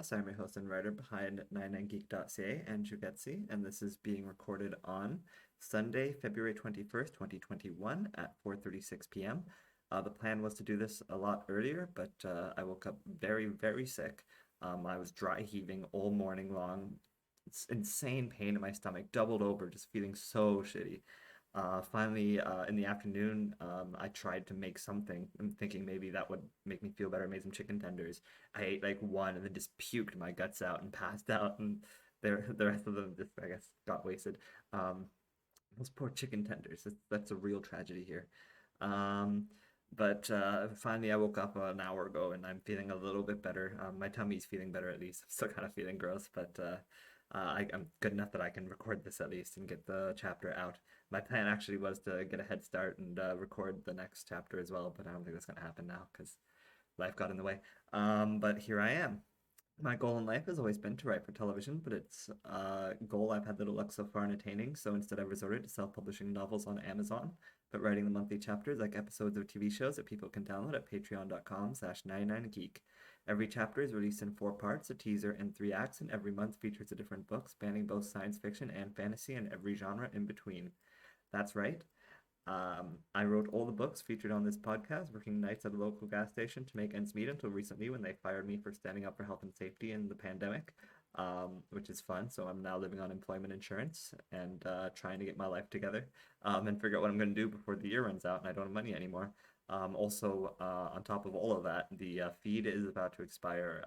podcast. I'm your host and writer behind 99geek.ca, Andrew Geczy, and this is being recorded on Sunday, February 21st, 2021 at 4:36 p.m. The plan was to do this a lot earlier, but I woke up very, very sick. I was dry heaving all morning long. It's insane pain in my stomach, doubled over, just feeling so shitty. Finally, in the afternoon, I tried to make something. I'm thinking maybe that would make me feel better. I made some chicken tenders. I ate like one and then just puked my guts out and passed out, and the rest of them just, I guess, got wasted. Um, those poor chicken tenders. That's a real tragedy here. Um, but finally, I woke up an hour ago and I'm feeling a little bit better. My tummy's feeling better at least. I'm still kind of feeling gross, but I'm good enough that I can record this at least and get the chapter out. My plan actually was to get a head start and record the next chapter as well, but I don't think that's going to happen now because life got in the way. But here I am. My goal in life has always been to write for television, but it's a goal I've had little luck so far in attaining, so instead I've resorted to self-publishing novels on Amazon, but writing the monthly chapters like episodes of TV shows that people can download at patreon.com/99geek. Every chapter is released in 4 parts, a teaser, and 3 acts, and every month features a different book spanning both science fiction and fantasy and every genre in between. That's right. I wrote all the books featured on this podcast, working nights at a local gas station to make ends meet until recently when they fired me for standing up for health and safety in the pandemic, which is fun. So I'm now living on employment insurance and trying to get my life together and figure out what I'm going to do before the year runs out and I don't have money anymore. Also, on top of all of that, the feed is about to expire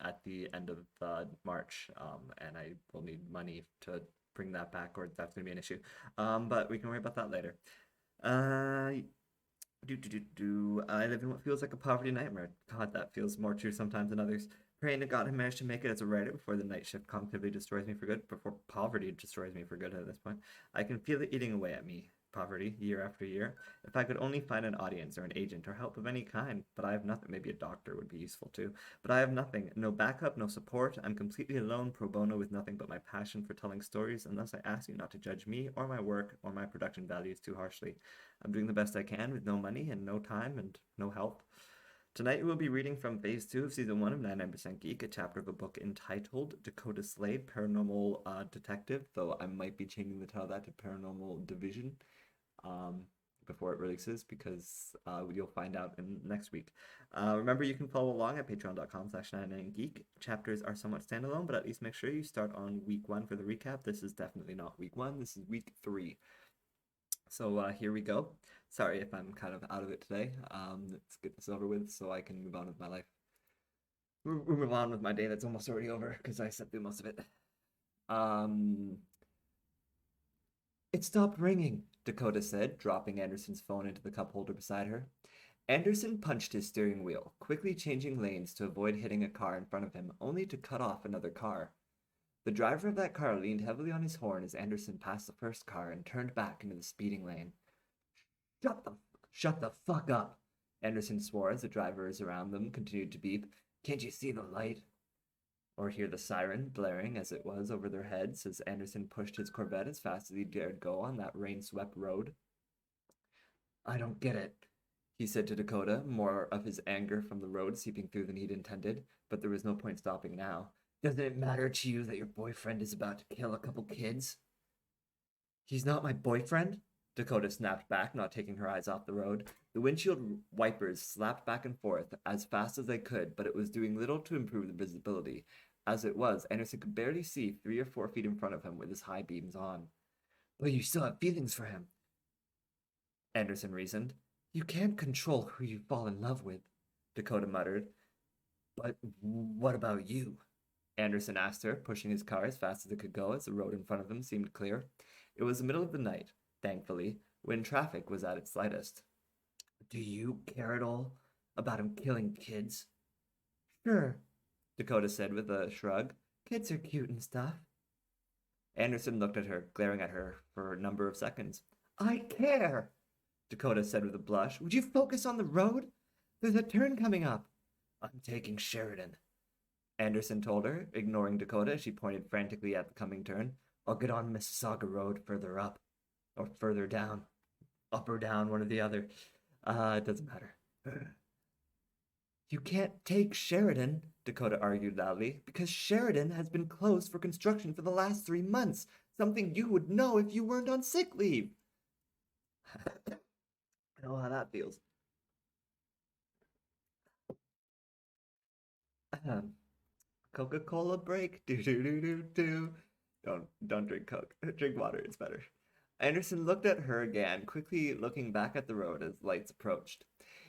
at the end of March, and I will need money to bring that back, or that's going to be an issue. But we can worry about that later. Uh, I live in what feels like a poverty nightmare. God, that feels more true sometimes than others. Praying to God I managed to make it as a writer before the night shift cognitively destroys me for good, before poverty destroys me for good at this point. I can feel it eating away at me, poverty, year after year. If I could only find an audience or an agent or help of any kind, but I have nothing. Maybe a doctor would be useful too. But I have nothing. No backup, no support. I'm completely alone, pro bono, with nothing but my passion for telling stories, and thus I ask you not to judge me or my work or my production values too harshly. I'm doing the best I can with no money and no time and no help. Tonight we'll be reading from Phase 2 of Season 1 of 99% Geek, a chapter of a book entitled Dakotah Slade, Paranormal Detective, though I might be changing the title of that to Paranormal Division um, before it releases, because you'll find out in next week. Remember, you can follow along at patreon.com/99geek. Chapters are somewhat standalone, but at least make sure you start on week 1 for the recap. This is definitely not week 1, this is week 3. So here we go. Sorry if I'm kind of out of it today. Let's get this over with so I can move on with my life. Move on with my day that's almost already over because I slept through most of it. It stopped ringing, Dakotah said, dropping Anderson's phone into the cup holder beside her. Anderson punched his steering wheel, quickly changing lanes to avoid hitting a car in front of him, only to cut off another car. The driver of that car leaned heavily on his horn as Anderson passed the first car and turned back into the speeding lane. Shut the fuck up, Anderson swore as the drivers around them continued to beep. Can't you see the light? Or hear the siren blaring as it was over their heads as Anderson pushed his Corvette as fast as he dared go on that rain-swept road. I don't get it, he said to Dakotah, more of his anger from the road seeping through than he'd intended, but there was no point stopping now. Doesn't it matter to you that your boyfriend is about to kill a couple kids? He's not my boyfriend, Dakotah snapped back, not taking her eyes off the road. The windshield wipers slapped back and forth as fast as they could, but it was doing little to improve the visibility. As it was, Anderson could barely see 3 or 4 feet in front of him with his high beams on. But you still have feelings for him, Anderson reasoned. You can't control who you fall in love with, Dakotah muttered. But what about you? Anderson asked her, pushing his car as fast as it could go as the road in front of them seemed clear. It was the middle of the night, thankfully, when traffic was at its slightest. Do you care at all about him killing kids? Sure, Dakotah said with a shrug. Kids are cute and stuff. Anderson looked at her, glaring at her for a number of seconds. I care, Dakotah said with a blush. Would you focus on the road? There's a turn coming up. I'm taking Sheridan, Anderson told her, ignoring Dakotah as she pointed frantically at the coming turn. I'll get on Mississauga Road further up. Or further down. Up or down, one or the other. It doesn't matter. You can't take Sheridan, Dakotah argued loudly. Because Sheridan has been closed for construction for the last 3 months. Something you would know if you weren't on sick leave. I know how that feels. Coca-Cola break. Do do do do do. Don't drink Coke. Drink water. It's better. Anderson looked at her again, quickly looking back at the road as lights approached.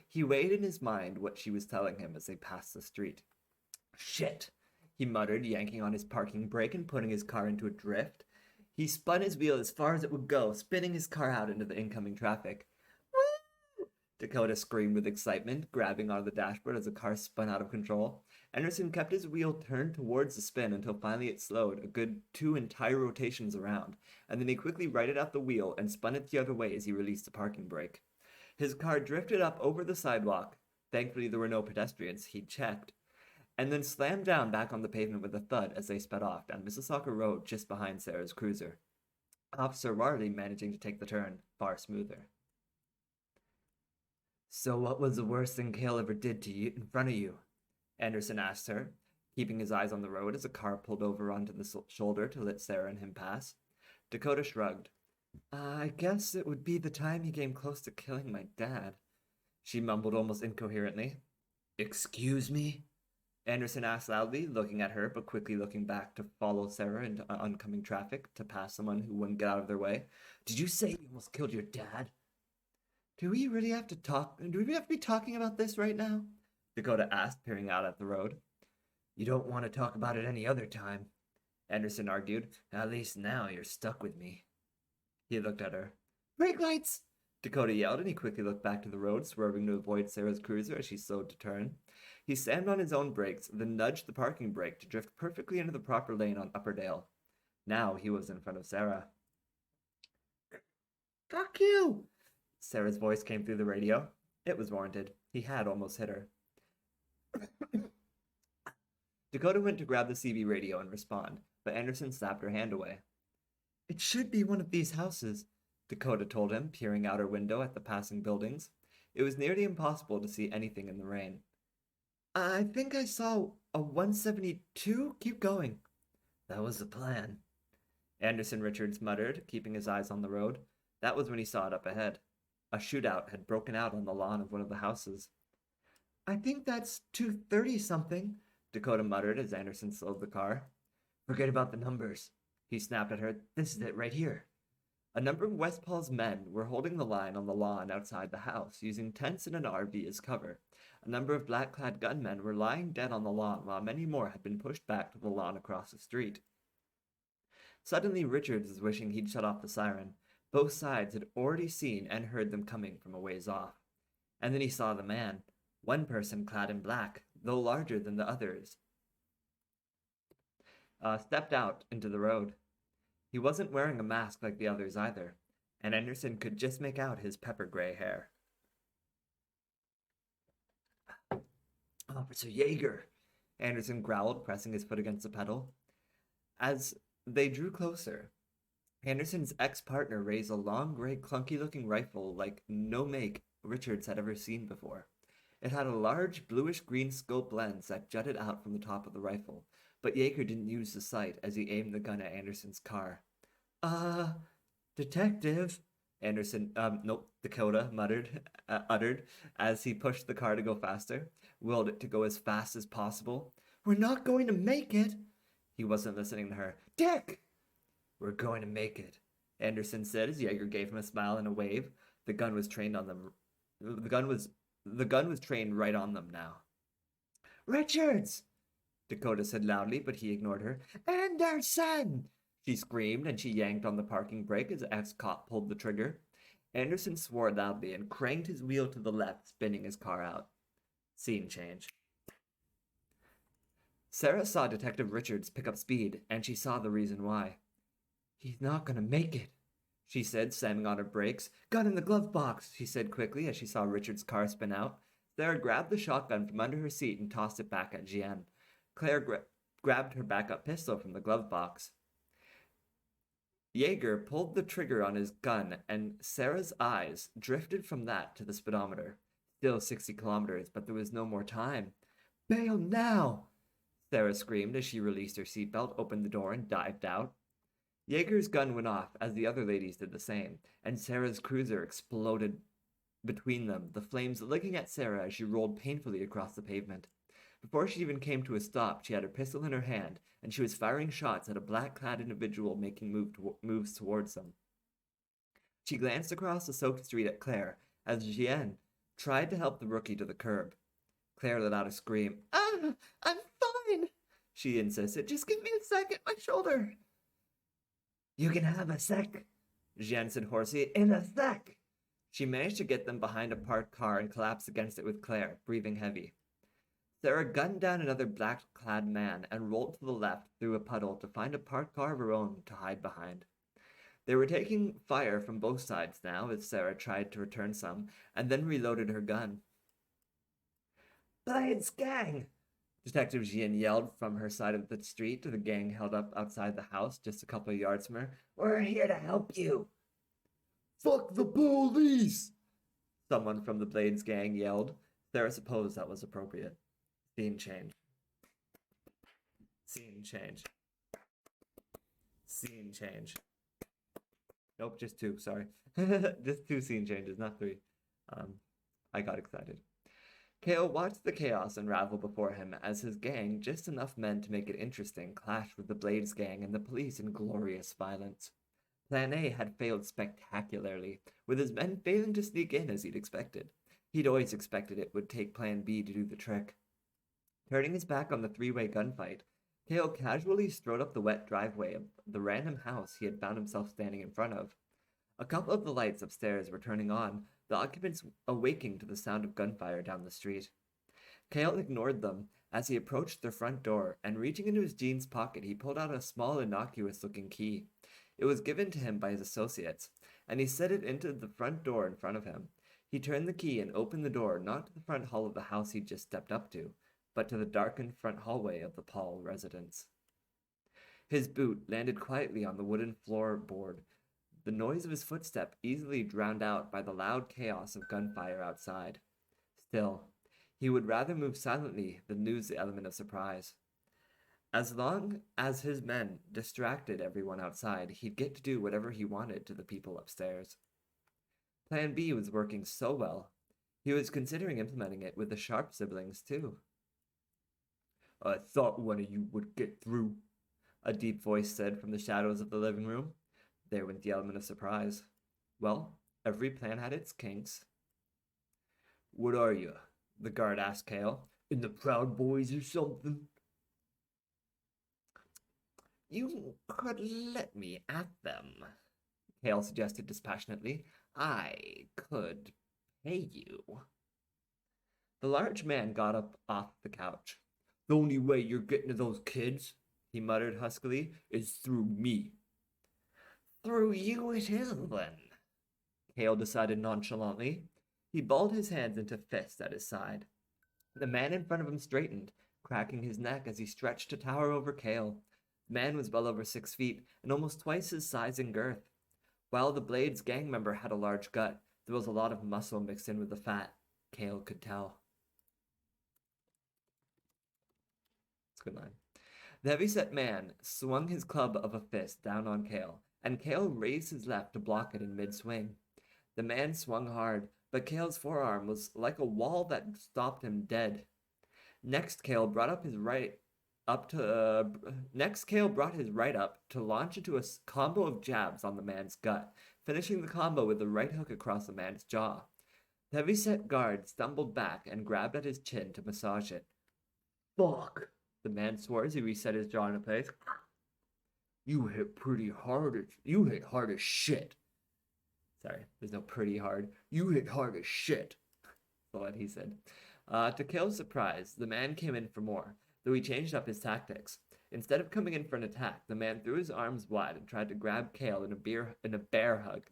He weighed in his mind what she was telling him as they passed the street. Shit, he muttered, yanking on his parking brake and putting his car into a drift. He spun his wheel as far as it would go, spinning his car out into the incoming traffic. Woo! Dakotah screamed with excitement, grabbing onto the dashboard as the car spun out of control. Anderson kept his wheel turned towards the spin until finally it slowed, a good 2 entire rotations around, and then he quickly righted out the wheel and spun it the other way as he released the parking brake. His car drifted up over the sidewalk. Thankfully, there were no pedestrians, he checked, and then slammed down back on the pavement with a thud as they sped off down Mississauga Road just behind Sarah's cruiser. Officer Warley managing to take the turn far smoother. So what was the worst thing Cale ever did to you in front of you? Anderson asked her, keeping his eyes on the road as a car pulled over onto the shoulder to let Sarah and him pass. Dakotah shrugged. I guess it would be the time he came close to killing my dad, she mumbled almost incoherently. Excuse me? Anderson asked loudly, looking at her, but quickly looking back to follow Sarah into oncoming traffic to pass someone who wouldn't get out of their way. Did you say you almost killed your dad? Do we really have to talk? Do we have to be talking about this right now? Dakotah asked, peering out at the road. You don't want to talk about it any other time, Anderson argued. At least now you're stuck with me. He looked at her. Brake lights! Dakotah yelled, and he quickly looked back to the road, swerving to avoid Sarah's cruiser as she slowed to turn. He slammed on his own brakes, then nudged the parking brake to drift perfectly into the proper lane on Upperdale. Now he was in front of Sarah. Fuck you! Sarah's voice came through the radio. It was warranted. He had almost hit her. Dakotah went to grab the CB radio and respond, but Anderson slapped her hand away. It should be one of these houses, Dakotah told him, peering out her window at the passing buildings. It was nearly impossible to see anything in the rain. I think I saw a 172. Keep going. That was the plan, Anderson Richards muttered, keeping his eyes on the road. That was when he saw it up ahead. A shootout had broken out on the lawn of one of the houses. I think that's 230-something, Dakotah muttered as Anderson slowed the car. Forget about the numbers, he snapped at her. This is it right here. A number of Westpaul's men were holding the line on the lawn outside the house, using tents and an RV as cover. A number of black-clad gunmen were lying dead on the lawn, while many more had been pushed back to the lawn across the street. Suddenly, Richards was wishing he'd shut off the siren. Both sides had already seen and heard them coming from a ways off. And then he saw the man, one person clad in black, though larger than the others, stepped out into the road. He wasn't wearing a mask like the others either, and Anderson could just make out his pepper-gray hair. Officer Yeager, Anderson growled, pressing his foot against the pedal. As they drew closer, Anderson's ex-partner raised a long, gray, clunky-looking rifle like no make Richards had ever seen before. It had a large, bluish-green scope lens that jutted out from the top of the rifle, but Yeager didn't use the sight as he aimed the gun at Anderson's car. Detective, Dakotah uttered as he pushed the car to go faster, willed it to go as fast as possible. We're not going to make it. He wasn't listening to her. Dick! We're going to make it, Anderson said as Yeager gave him a smile and a wave. The gun was trained on them. The gun was trained right on them now. Richards! Dakotah said loudly, but he ignored her. Anderson! She screamed, and she yanked on the parking brake as the ex-cop pulled the trigger. Anderson swore loudly and cranked his wheel to the left, spinning his car out. Scene change. Sarah saw Detective Richards pick up speed, and she saw the reason why. He's not gonna make it, she said, slamming on her brakes. Gun in the glove box, she said quickly as she saw Richards' car spin out. Sarah grabbed the shotgun from under her seat and tossed it back at Jeanne. Claire grabbed her backup pistol from the glove box. Yeager pulled the trigger on his gun, and Sarah's eyes drifted from that to the speedometer. Still 60 kilometers, but there was no more time. Bail now! Sarah screamed as she released her seatbelt, opened the door, and dived out. Jaeger's gun went off as the other ladies did the same, and Sarah's cruiser exploded between them, the flames licking at Sarah as she rolled painfully across the pavement. Before she even came to a stop, she had her pistol in her hand, and she was firing shots at a black-clad individual making moves towards them. She glanced across the soaked street at Claire as Jeanne tried to help the rookie to the curb. Claire let out a scream. "Ah, I'm fine," she insisted. "Just give me a second, my shoulder." "You can have a sec," Jeanne said hoarsely. "In a sec." She managed to get them behind a parked car and collapsed against it with Claire, breathing heavy. Sarah gunned down another black-clad man and rolled to the left through a puddle to find a parked car of her own to hide behind. They were taking fire from both sides now as Sarah tried to return some, and then reloaded her gun. "Blades gang!" Detective Jean yelled from her side of the street to the gang held up outside the house just a couple of yards from her. "We're here to help you." "Fuck the police!" someone from the Blades gang yelled. Sarah supposed that was appropriate. Scene change. Scene change. Scene change. Nope, just two, sorry. Just two scene changes, not three. I got excited. Kale watched the chaos unravel before him as his gang, just enough men to make it interesting, clashed with the Blades gang and the police in glorious violence. Plan A had failed spectacularly, with his men failing to sneak in as he'd expected. He'd always expected it would take Plan B to do the trick. Turning his back on the three-way gunfight, Kale casually strode up the wet driveway of the random house he had found himself standing in front of. A couple of the lights upstairs were turning on, the occupants awaking to the sound of gunfire down the street. Kale ignored them as he approached their front door, and reaching into his jeans pocket, he pulled out a small, innocuous-looking key. It was given to him by his associates, and he set it into the front door in front of him. He turned the key and opened the door, not to the front hall of the house he'd just stepped up to, but to the darkened front hallway of the Paul residence. His boot landed quietly on the wooden floorboard, the noise of his footstep easily drowned out by the loud chaos of gunfire outside. Still, he would rather move silently than lose the element of surprise. As long as his men distracted everyone outside, he'd get to do whatever he wanted to the people upstairs. Plan B was working so well, he was considering implementing it with the Sharp siblings too. "I thought one of you would get through," a deep voice said from the shadows of the living room. There went the element of surprise. Well, every plan had its kinks. "What are you?" the guard asked Kale. "In the Proud Boys or something?" "You could let me at them," Kale suggested dispassionately. "I could pay you." The large man got up off the couch. "The only way you're getting to those kids," he muttered huskily, "is through me." "Through you it is, then," Kale decided nonchalantly. He balled his hands into fists at his side. The man in front of him straightened, cracking his neck as he stretched to tower over Kale. The man was well over 6 feet and almost twice his size and girth. While the Blades gang member had a large gut, there was a lot of muscle mixed in with the fat, Kale could tell. That's a good line. The heavyset man swung his club of a fist down on Kale, and Kale raised his left to block it in mid-swing. The man swung hard, but Kale's forearm was like a wall that stopped him dead. Next, Kale brought his right up to launch into a combo of jabs on the man's gut, finishing the combo with a right hook across the man's jaw. The heavyset guard stumbled back and grabbed at his chin to massage it. "Fuck," the man swore as he reset his jaw into place. You hit hard as shit." Sorry, there's no pretty hard. "You hit hard as shit," that's what he said. To Kale's surprise, the man came in for more, though he changed up his tactics. Instead of coming in for an attack, the man threw his arms wide and tried to grab Kale in a bear hug.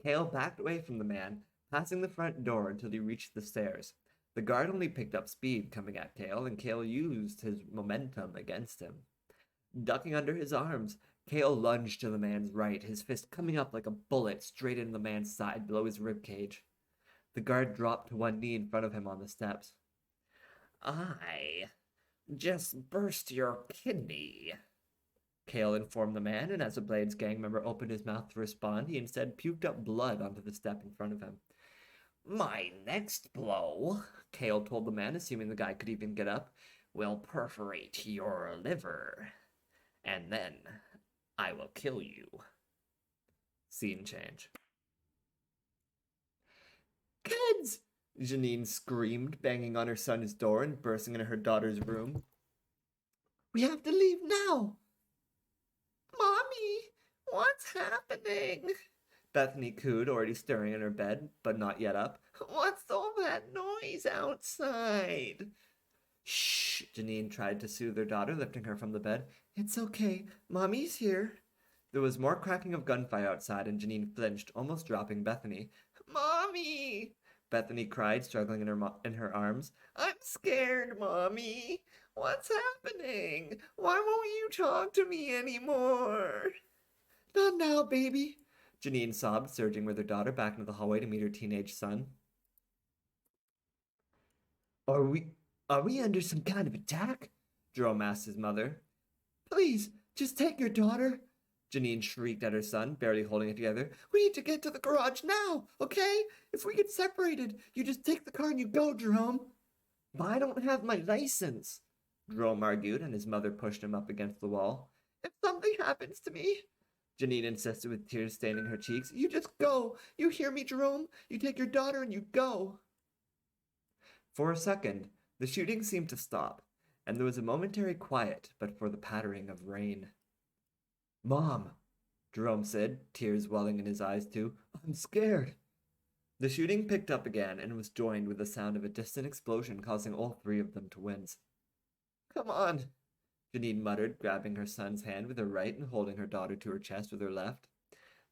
Kale backed away from the man, passing the front door until he reached the stairs. The guard only picked up speed coming at Kale, and Kale used his momentum against him. Ducking under his arms, Kale lunged to the man's right, his fist coming up like a bullet straight into the man's side below his ribcage. The guard dropped to one knee in front of him on the steps. I just burst your kidney, Kale informed the man, and as the Blade's gang member opened his mouth to respond, he instead puked up blood onto the step in front of him. My next blow, Kale told the man, assuming the guy could even get up, will perforate your liver. And then I will kill you. Scene change. Kids! Janine screamed, banging on her son's door and bursting into her daughter's room. We have to leave now! Mommy, what's happening? Bethany cooed, already stirring in her bed, but not yet up. What's all that noise outside? Shh, Janine tried to soothe her daughter, lifting her from the bed. It's okay, Mommy's here. There was more cracking of gunfire outside, and Janine flinched, almost dropping Bethany. Mommy! Bethany cried, struggling in her arms. I'm scared, Mommy. What's happening? Why won't you talk to me anymore? Not now, baby, Janine sobbed, surging with her daughter back into the hallway to meet her teenage son. Are we under some kind of attack? Jerome asked his mother. Please, just take your daughter, Janine shrieked at her son, barely holding it together. We need to get to the garage now, okay? If we get separated, you just take the car and you go, Jerome. But I don't have my license, Jerome argued, and his mother pushed him up against the wall. If something happens to me, Janine insisted with tears staining her cheeks, you just go. You hear me, Jerome? You take your daughter and you go. For a second, the shooting seemed to stop, and there was a momentary quiet but for the pattering of rain. Mom, Jerome said, tears welling in his eyes too. I'm scared. The shooting picked up again and was joined with the sound of a distant explosion, causing all three of them to wince. Come on, Janine muttered, grabbing her son's hand with her right and holding her daughter to her chest with her left.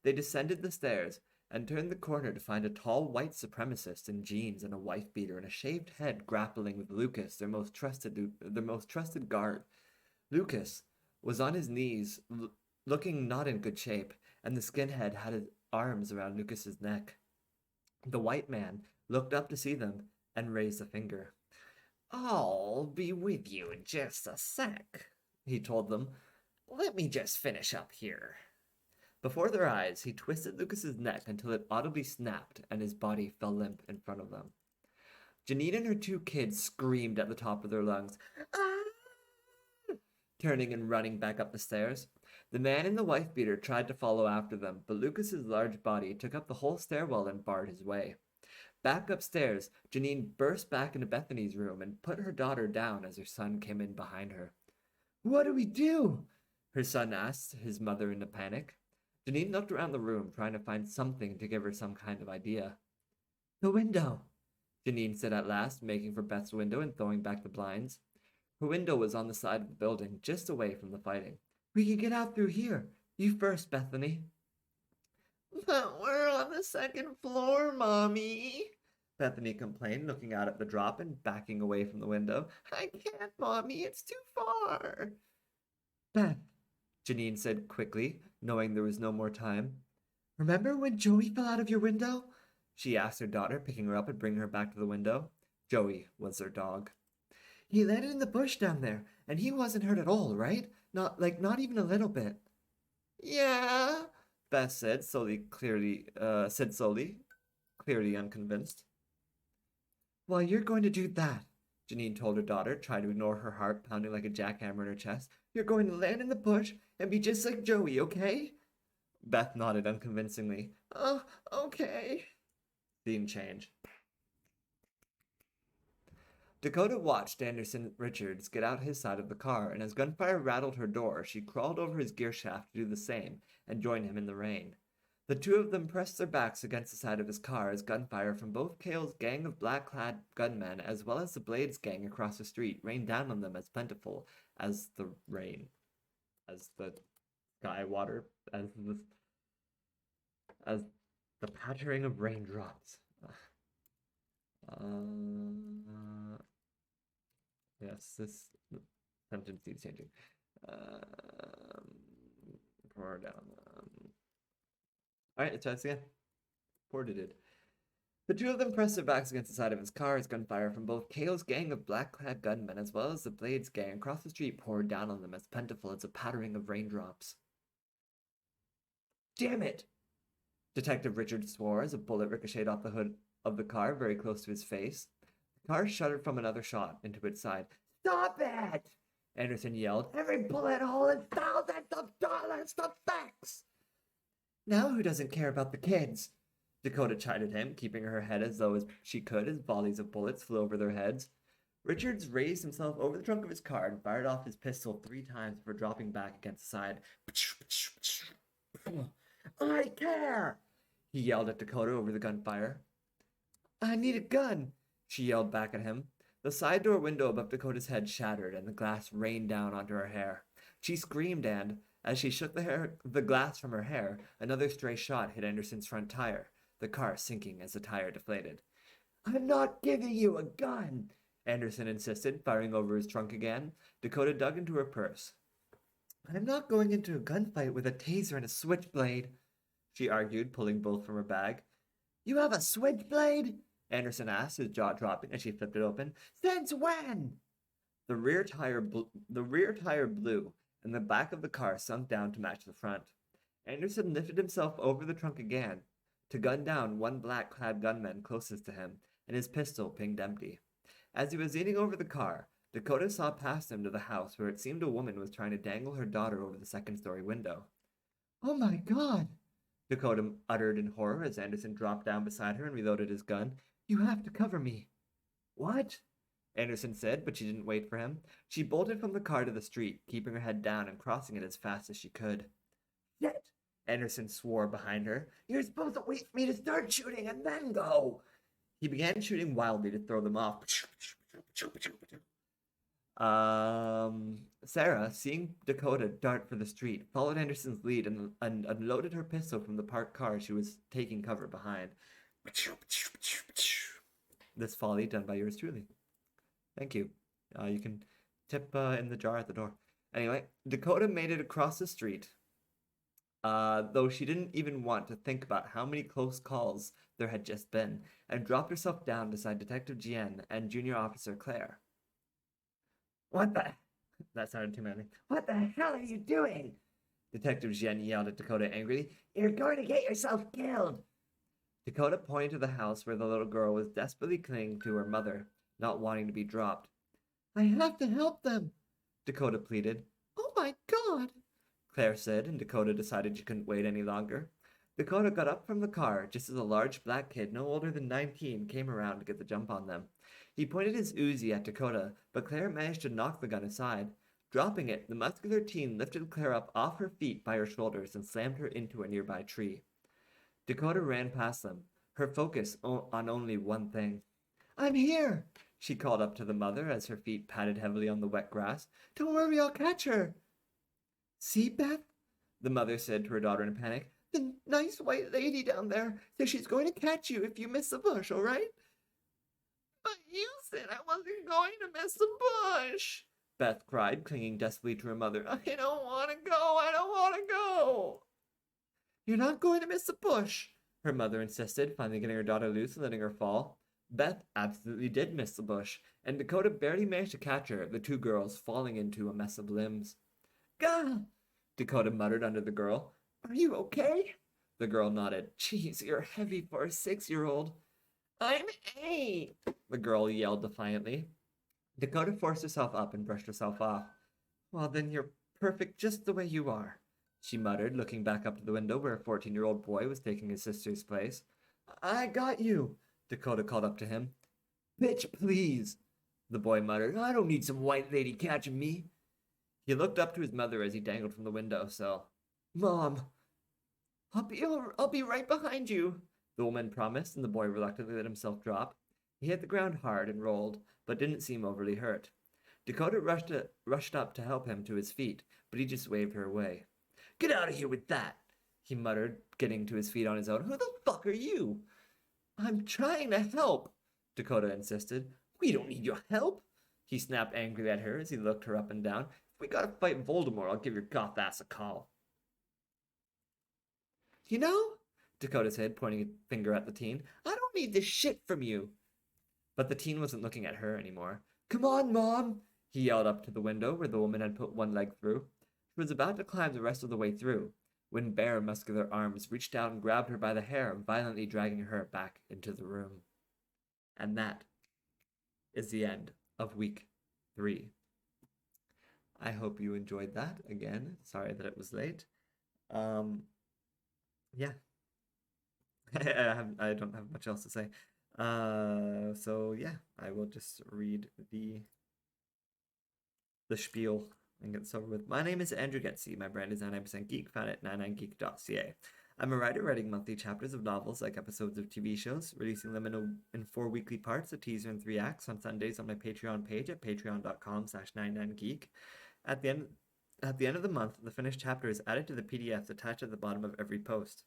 They descended the stairs and turned the corner to find a tall white supremacist in jeans and a wife-beater and a shaved head grappling with Lucas, their most trusted guard. Lucas was on his knees, looking not in good shape, and the skinhead had his arms around Lucas's neck. The white man looked up to see them and raised a finger. I'll be with you in just a sec, he told them. Let me just finish up here. Before their eyes, he twisted Lucas's neck until it audibly snapped and his body fell limp in front of them. Janine and her two kids screamed at the top of their lungs, ah! Turning and running back up the stairs. The man in the wife-beater tried to follow after them, but Lucas's large body took up the whole stairwell and barred his way. Back upstairs, Janine burst back into Bethany's room and put her daughter down as her son came in behind her. What do we do? Her son asked his mother in a panic. Janine looked around the room, trying to find something to give her some kind of idea. The window, Janine said at last, making for Beth's window and throwing back the blinds. Her window was on the side of the building, just away from the fighting. We can get out through here. You first, Bethany. But we're on the second floor, Mommy, Bethany complained, looking out at the drop and backing away from the window. I can't, Mommy. It's too far. Beth, Janine said quickly, knowing there was no more time. Remember when Joey fell out of your window? She asked her daughter, picking her up and bringing her back to the window. Joey was their dog. He landed in the bush down there, and he wasn't hurt at all, right? Not even a little bit. Yeah, Beth said, clearly unconvinced. Well, you're going to do that, Janine told her daughter, trying to ignore her heart pounding like a jackhammer in her chest. You're going to land in the bush and be just like Joey, okay? Beth nodded unconvincingly. Oh, okay. Scene change. Dakotah watched Anderson Richards get out his side of the car, and as gunfire rattled her door, she crawled over his gear shaft to do the same and join him in the rain. The two of them pressed their backs against the side of his car as gunfire from both Kale's gang of black-clad gunmen as well as the Blade's gang across the street rained down on them as plentiful as the rain, as the sky water, as the pattering of raindrops. Yes, this sentence needs changing. Pour down. All right, let's try this again. Ported it. The two of them pressed their backs against the side of his car as gunfire from both Kale's gang of black-clad gunmen as well as the Blade's gang across the street poured down on them as plentiful as a pattering of raindrops. Damn it! Detective Richard swore as a bullet ricocheted off the hood of the car very close to his face. The car shuddered from another shot into its side. Stop it! Anderson yelled. Every bullet hole is thousands of dollars to fix! Now who doesn't care about the kids? Dakotah chided him, keeping her head as low as she could as volleys of bullets flew over their heads. Richards raised himself over the trunk of his car and fired off his pistol 3 times before dropping back against the side. I care! He yelled at Dakotah over the gunfire. I need a gun, she yelled back at him. The side door window above Dakotah's head shattered and the glass rained down onto her hair. She screamed and, as she shook the glass from her hair, another stray shot hit Anderson's front tire, the car sinking as the tire deflated. I'm not giving you a gun, Anderson insisted, firing over his trunk again. Dakotah dug into her purse. I'm not going into a gunfight with a taser and a switchblade, she argued, pulling both from her bag. You have a switchblade? Anderson asked, his jaw dropping as she flipped it open. Since when? The rear tire blew, and the back of the car sunk down to match the front. Anderson lifted himself over the trunk again to gun down one black-clad gunman closest to him, and his pistol pinged empty. As he was leaning over the car, Dakotah saw past him to the house where it seemed a woman was trying to dangle her daughter over the second-story window. Oh my God! Dakotah uttered in horror as Anderson dropped down beside her and reloaded his gun. You have to cover me. What? Anderson said, but she didn't wait for him. She bolted from the car to the street, keeping her head down and crossing it as fast as she could. Shit! Anderson swore behind her. You're supposed to wait for me to start shooting and then go! He began shooting wildly to throw them off. Sarah, seeing Dakotah dart for the street, followed Anderson's lead and unloaded her pistol from the parked car she was taking cover behind. This folly done by yours truly. Thank you. You can tip in the jar at the door. Anyway, Dakotah made it across the street, though she didn't even want to think about how many close calls there had just been, and dropped herself down beside Detective Gien and Junior Officer Claire. What the? That sounded too manly. What the hell are you doing? Detective Gien yelled at Dakotah angrily. You're going to get yourself killed. Dakotah pointed to the house where the little girl was desperately clinging to her mother, not wanting to be dropped. I have to help them, Dakotah pleaded. Oh my God, Claire said, and Dakotah decided she couldn't wait any longer. Dakotah got up from the car just as a large black kid no older than 19 came around to get the jump on them. He pointed his Uzi at Dakotah, but Claire managed to knock the gun aside. Dropping it, the muscular teen lifted Claire up off her feet by her shoulders and slammed her into a nearby tree. Dakotah ran past them, her focus on only one thing. I'm here, she called up to the mother as her feet patted heavily on the wet grass. Don't worry, I'll catch her. See, Beth? The mother said to her daughter in a panic. The nice white lady down there says she's going to catch you if you miss the bush, all right? But you said I wasn't going to miss the bush, Beth cried, clinging desperately to her mother. I don't want to go. I don't want to go. You're not going to miss the bush, her mother insisted, finally getting her daughter loose and letting her fall. Beth absolutely did miss the bush, and Dakotah barely managed to catch her, the two girls falling into a mess of limbs. Gah! Dakotah muttered under the girl. Are you okay? The girl nodded. Jeez, you're heavy for a 6-year-old. I'm 8, the girl yelled defiantly. Dakotah forced herself up and brushed herself off. Well, then you're perfect just the way you are, she muttered, looking back up to the window where a 14-year-old boy was taking his sister's place. I got you, Dakotah called up to him. Bitch, please, the boy muttered. I don't need some white lady catching me. He looked up to his mother as he dangled from the windowsill. Mom, I'll be right behind you, the woman promised, and the boy reluctantly let himself drop. He hit the ground hard and rolled, but didn't seem overly hurt. Dakotah rushed up to help him to his feet, but he just waved her away. Get out of here with that, he muttered, getting to his feet on his own. Who the fuck are you? I'm trying to help, Dakotah insisted. We don't need your help, he snapped angrily at her as he looked her up and down. If we gotta fight Voldemort, I'll give your goth ass a call. You know, Dakotah said, pointing a finger at the teen. I don't need this shit from you. But the teen wasn't looking at her anymore. Come on, Mom, he yelled up to the window where the woman had put one leg through. She was about to climb the rest of the way through when bare, muscular arms reached out and grabbed her by the hair, violently dragging her back into the room. And that is the end of week 3. I hope you enjoyed that. Again, sorry that it was late. Yeah. I don't have much else to say. So yeah, I will just read the spiel and get this over with. My name is Andrew Geczy. My brand is 99% Geek, found at 99geek.ca. I'm a writer writing monthly chapters of novels like episodes of TV shows, releasing them in 4 weekly parts, a teaser and 3 acts on Sundays on my Patreon page at patreon.com/99geek. At the end of the month, the finished chapter is added to the PDFs attached at the bottom of every post.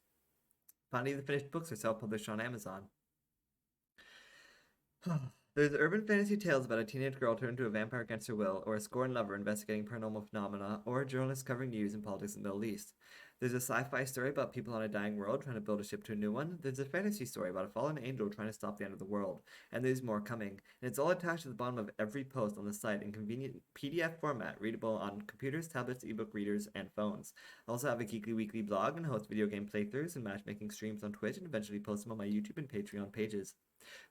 Finally, the finished books are self-published on Amazon. There's urban fantasy tales about a teenage girl turned into a vampire against her will, or a scorned lover investigating paranormal phenomena, or a journalist covering news and politics in the Middle East. There's a sci-fi story about people on a dying world trying to build a ship to a new one. There's a fantasy story about a fallen angel trying to stop the end of the world. And there's more coming. And it's all attached at the bottom of every post on the site in convenient PDF format, readable on computers, tablets, ebook readers, and phones. I also have a Geekly Weekly blog and host video game playthroughs and matchmaking streams on Twitch, and eventually post them on my YouTube and Patreon pages.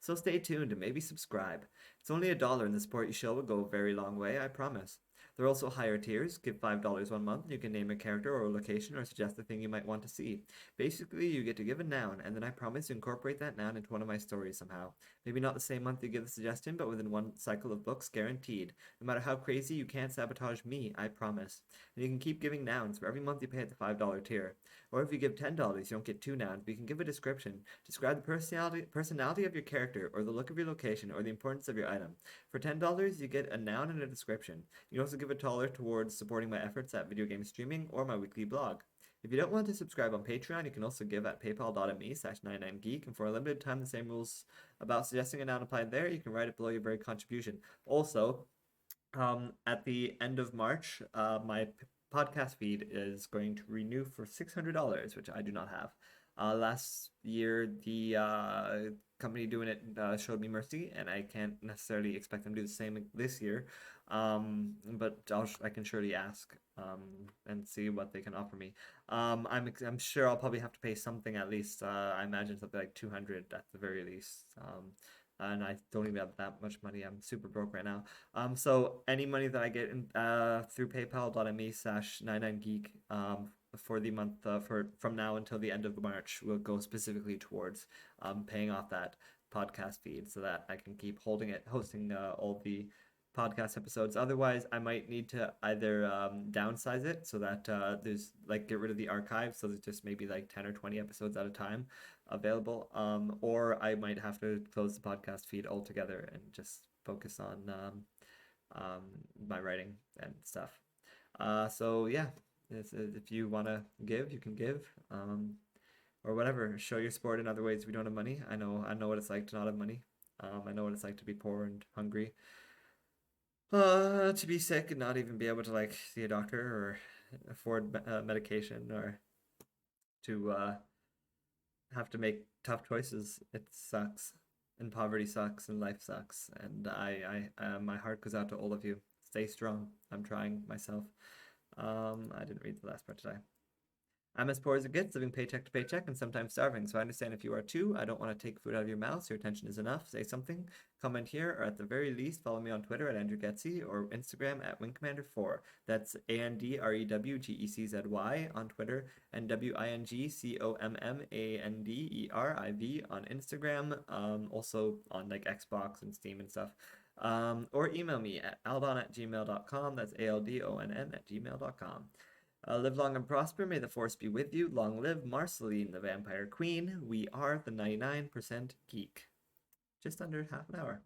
So stay tuned and maybe subscribe. It's only $1 and the support you show will go a very long way, I promise. There are also higher tiers. Give $5 1 month and you can name a character or a location or suggest a thing you might want to see. Basically, you get to give a noun, and then I promise to incorporate that noun into one of my stories somehow. Maybe not the same month you give the suggestion, but within 1 cycle of books, guaranteed. No matter how crazy, you can't sabotage me, I promise. And you can keep giving nouns for every month you pay at the $5 tier. Or if you give $10, you don't get 2 nouns, but you can give a description. Describe the personality of your character, or the look of your location, or the importance of your item. For $10, you get a noun and a description. You can also give $1 towards supporting my efforts at video game streaming or my weekly blog. If you don't want to subscribe on Patreon, you can also give at paypal.me/99geek, and for a limited time, the same rules about suggesting a noun apply there. You can write it below your very contribution. Also, at the end of March, my podcast feed is going to renew for $600, which I do not have. Last year, the company doing it showed me mercy, and I can't necessarily expect them to do the same this year. But I can surely ask and see what they can offer me. I'm sure I'll probably have to pay something at least. I imagine something like $200 at the very least. And I don't even have that much money. I'm super broke right now. So any money that I get in, through paypal.me/99geek for the month from now until the end of March will go specifically towards paying off that podcast feed so that I can keep hosting all the podcast episodes. Otherwise, I might need to either downsize it so that there's like get rid of the archive, so there's just maybe like 10 or 20 episodes at a time available, or I might have to close the podcast feed altogether and just focus on my writing and stuff. So yeah, if you want to give, you can give, or whatever. Show your support in other ways if you don't have money. I know what it's like to not have money. I know what it's like to be poor and hungry. To be sick and not even be able to like see a doctor or afford medication, or to have to make tough choices. It sucks, and poverty sucks, and life sucks. And my heart goes out to all of you. Stay strong. I'm trying myself. I didn't read the last part today. I'm as poor as it gets, living paycheck to paycheck and sometimes starving, so I understand if you are too. I don't want to take food out of your mouth, so your attention is enough. Say something, comment here, or at the very least, follow me on Twitter at Andrew Geczy or Instagram at WingcommanderIV. That's ANDREWGECZY on Twitter, and WingcommanderIV on Instagram, also on like Xbox and Steam and stuff. Or email me at aldon@gmail.com. That's ALDONN@gmail.com. Live long and prosper. May the force be with you. Long live Marceline, the Vampire Queen. We are the 99% Geek. Just under half an hour.